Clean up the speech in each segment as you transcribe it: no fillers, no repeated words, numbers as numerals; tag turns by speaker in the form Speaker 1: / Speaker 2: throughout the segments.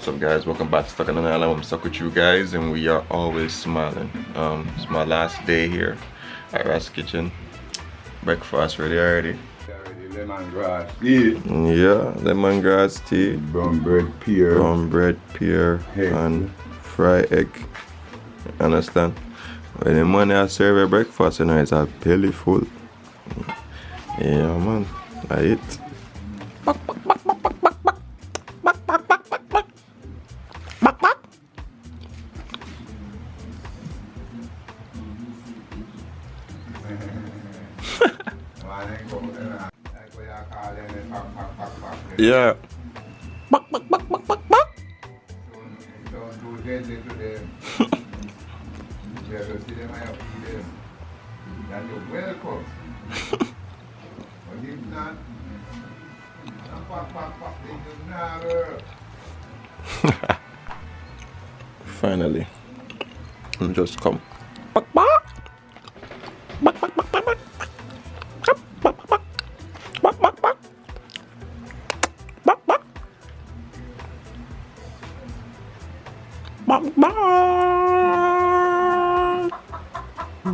Speaker 1: What's up, guys? Welcome back to Stuck on an Island. I'm stuck with you guys, and we are always smiling. It's my last day here at Ras Kitchen. Breakfast ready already.
Speaker 2: Lemongrass tea.
Speaker 1: Yeah, lemongrass tea.
Speaker 2: Brown bread, pear.
Speaker 1: Brown bread, pear, and fried egg. Understand? When the money I serve a breakfast, you know, it's a belly full. Yeah, man. I eat. Yeah.
Speaker 2: Don't do deadly to them. You have to see them and feed them. That you're welcome. But if not, they do not.
Speaker 1: Finally. Just come.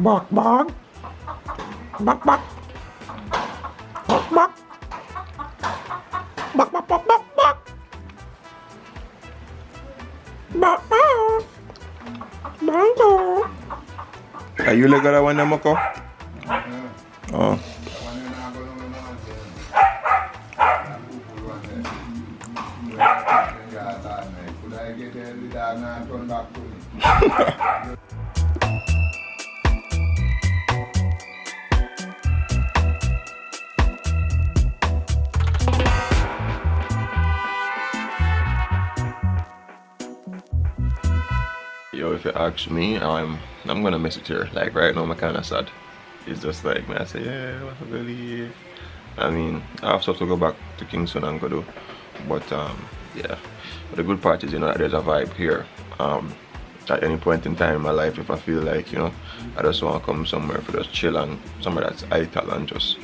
Speaker 3: Bak bak bak bak bak bak bak bak bak bak bak bak bak.
Speaker 1: Are you like that one, Mokko? Oh. Yo, if you ask me, I'm gonna miss it here. Like right now, I'm kinda sad. It's just like, man, I say, yeah, what I believe. I mean, I have stuff to go back to Kingston and go do, but yeah. But the good part is, you know, that there's a vibe here. At any point in time in my life, if I feel like, you know, I just want to come somewhere for just chill and somewhere that's idle and just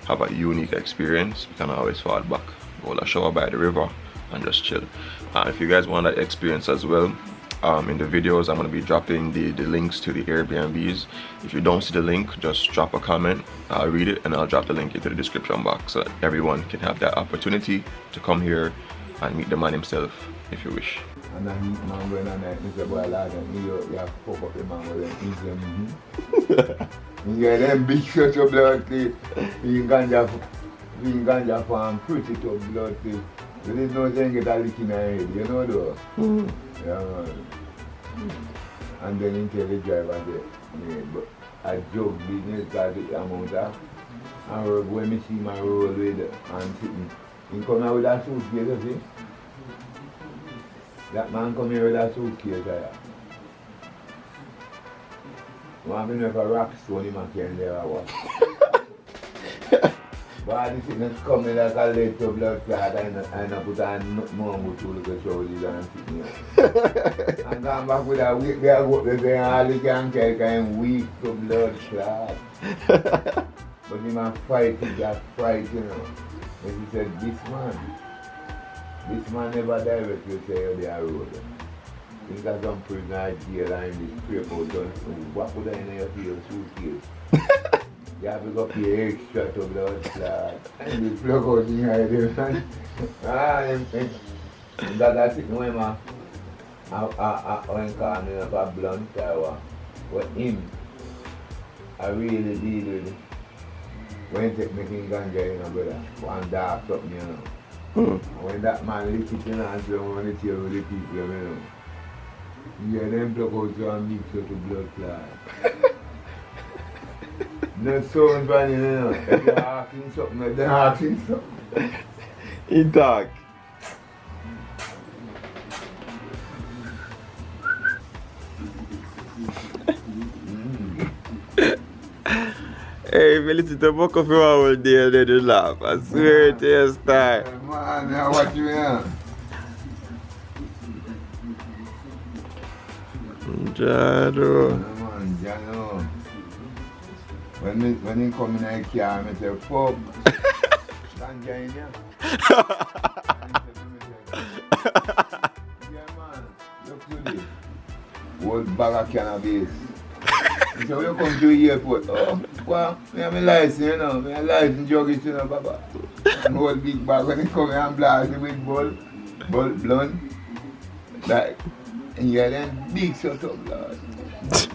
Speaker 1: have a unique experience, we can always fall back, go to a shower by the river and just chill. If you guys want that experience as well, in the videos I'm going to be dropping the links to the Airbnbs. If you don't see the link, just drop a comment, I'll read it and I'll drop the link into the description box so that everyone can have that opportunity to come here and meet the man himself if you wish.
Speaker 2: And then man going on like Mr. Boy lad and you have to fuck up the man with them You get them big shot of blood teeth, being ganja farm, pretty tough blood teeth. You didn't know they get a lick in the head, you know though? Yeah man. And then you tell the driver that, yeah, but I joke business got the amount of and when I see my roll with and sitting, he come out with that suitcase, you see? That man come here with that suitcase there. Want me know if a rock stone him and carry there or what? But this is not coming like a little blood clot and I put on nothing more with two little shoulders and sitting here. And come back with a weak girl go up there and all he can carry kind weak to blood clot. But he man fight with that fight, you know. And he said, this man never directly say you're the road. He's got some prisoner jail and this scrape out on what put in your suitcase. You have to go pay extra to blood clot. And you plug out in your head. And that's it, no man. I call me up a blunt tower. But him, I really deal with it. When you take me king ganja, you know, brother, one dark something, you know. When that man lick it in and so want to chill with the people, you know. Yeah, them plug out you and mix out the blood clot. No sound funny, you know. If you're asking something, they're asking something.
Speaker 1: He talk. Hey, if you listen to Mokko for all day and then you laugh, I swear to your star.
Speaker 2: Man, now what you mean?
Speaker 1: Jado.
Speaker 2: Man, Jano. When he come in the car, I say, pub. Ganja in here. bag of cannabis. He said, when you come to the airport, oh, well, I have a license, you know. I have a license juggies, you know, Baba. And hold big bag when he come here and blast it with blunt. Like, and you then big shut up, Lord.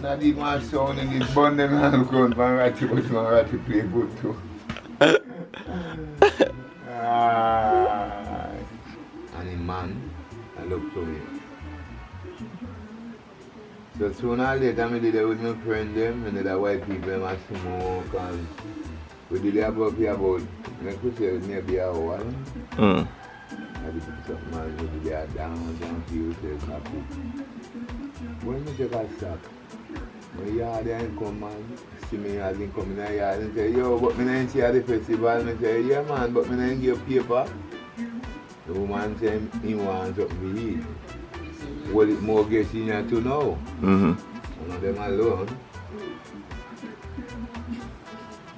Speaker 2: Not even my sound in this bun them and look around man ratty, but man ratty play good too. And the man, I look to me. So sooner or later, I did it with my friend them, and the white people them a smoke, and we did it about, I could say maybe a hour. I did something, man, we did it down, feel happy. When we take a stop, my yard ain't come, man, see me yard ain't come in the yard and say, yo, but me ain't see at the festival, and I say, yeah man, but me ain't give paper. The woman said he wants something to eat. Well, it more gets in here to know. One of them alone.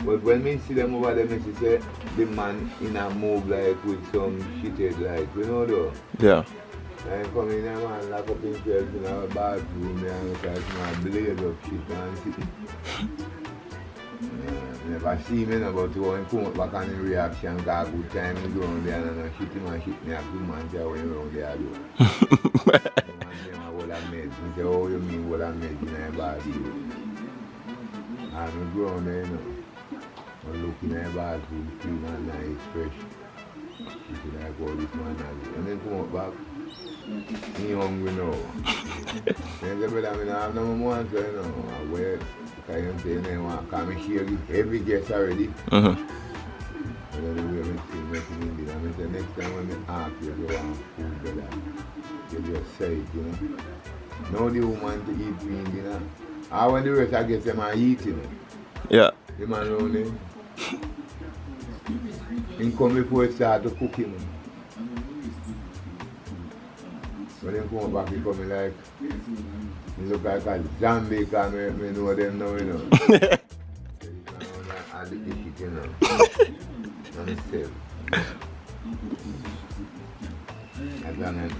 Speaker 2: But when me see them over there, me say the man in a move like with some shithead like, you know though?
Speaker 1: Yeah.
Speaker 2: I come in there man, lock up himself in our bathroom there and look like my blaze of shit and sitting. Never see me no, but when he come up back on the reaction, got a good time to go on there and I shit him and shit me, a good man say what you around there do. What I made. He said, oh, you mean what I made in my bathroom? And I go on there, you know. I look in my bathroom, clean and nice, fresh. He said, I call this man out. And then come up back. He hungry now. Then the brother, I have no more answer, you know. I wait. Because I'm saying, they want to come and share with every guest already. And then the way I see nothing in there. I say, next time when I ask you if you want food, brother, you just say it, you know. Now the woman to eat clean dinner. I when the rest I guess them are eating.
Speaker 1: Yeah.
Speaker 2: The man around there. He come before he start to cook him. When he come back, he come like, he look like a zombie because I know them now, you know. So he come around and eat it, you know. And still.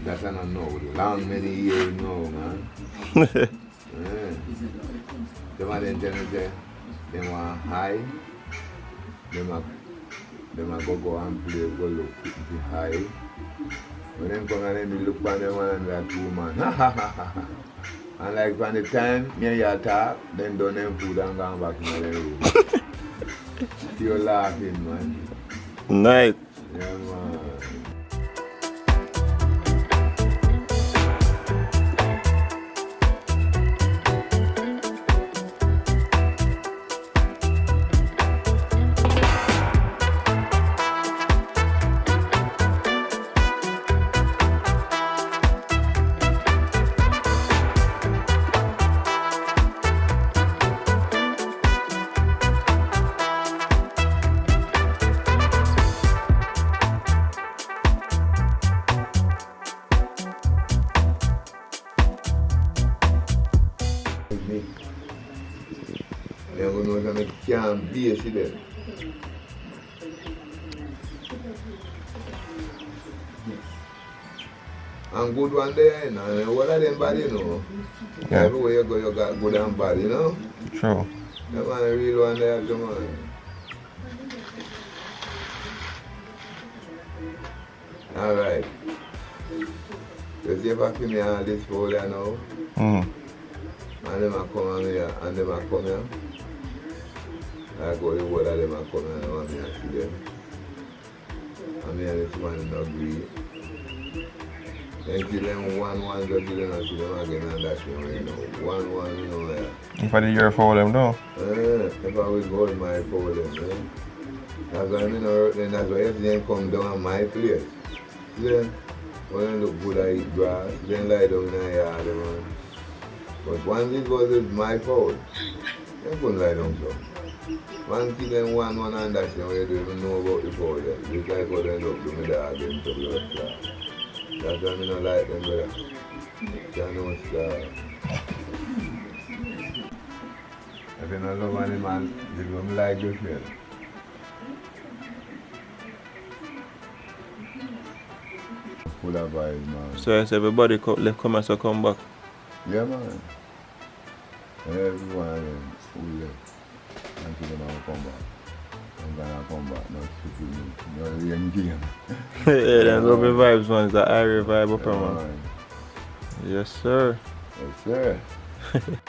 Speaker 2: That's not know. Long many years now, man. Them are then tell me say, they want high. Them are go and play, go look the high. When them come and then look at them and that woman. And like from the time me and you talk, then done them food and gone back in the room. You're laughing, man.
Speaker 1: Nice.
Speaker 2: Yeah, man. Can't be a them. And good one there, you know. What are them bad, you know?
Speaker 1: Yeah.
Speaker 2: Everywhere you go, you got good and bad, you know?
Speaker 1: True.
Speaker 2: The man, a real one there, come on. Alright. You see if I feel me all this folder now? And them a come on here, and them a come here. I go to the word of them and come and I want me to see them. And me and this man don't agree. Then see them one just see them and see them again and that's me, you know. One, you know, yeah.
Speaker 1: If I did your for them, no?
Speaker 2: If I was going my for them, That's why I know, then that's why everything come down on my place. Then, when I look good, I eat grass, then lie down in the yard, man. But once it was my fault, I couldn't lie down so. One thing and one understand what you don't even know about the powder. Just like how they look to me dog and stuff like that. That's why I don't like them, brother. You know, star. If you don't love any man, you don't like your friend. Full of vibes, man.
Speaker 1: So as everybody come back.
Speaker 2: Yeah, man. Everyone of them who left until them come back. I'm gonna come back now to me. You know the end game.
Speaker 1: Yeah, them lovely vibes, man. It's a high vibe up,
Speaker 2: Yeah,
Speaker 1: man.
Speaker 2: man.
Speaker 1: Yes, sir.
Speaker 2: Yes, sir.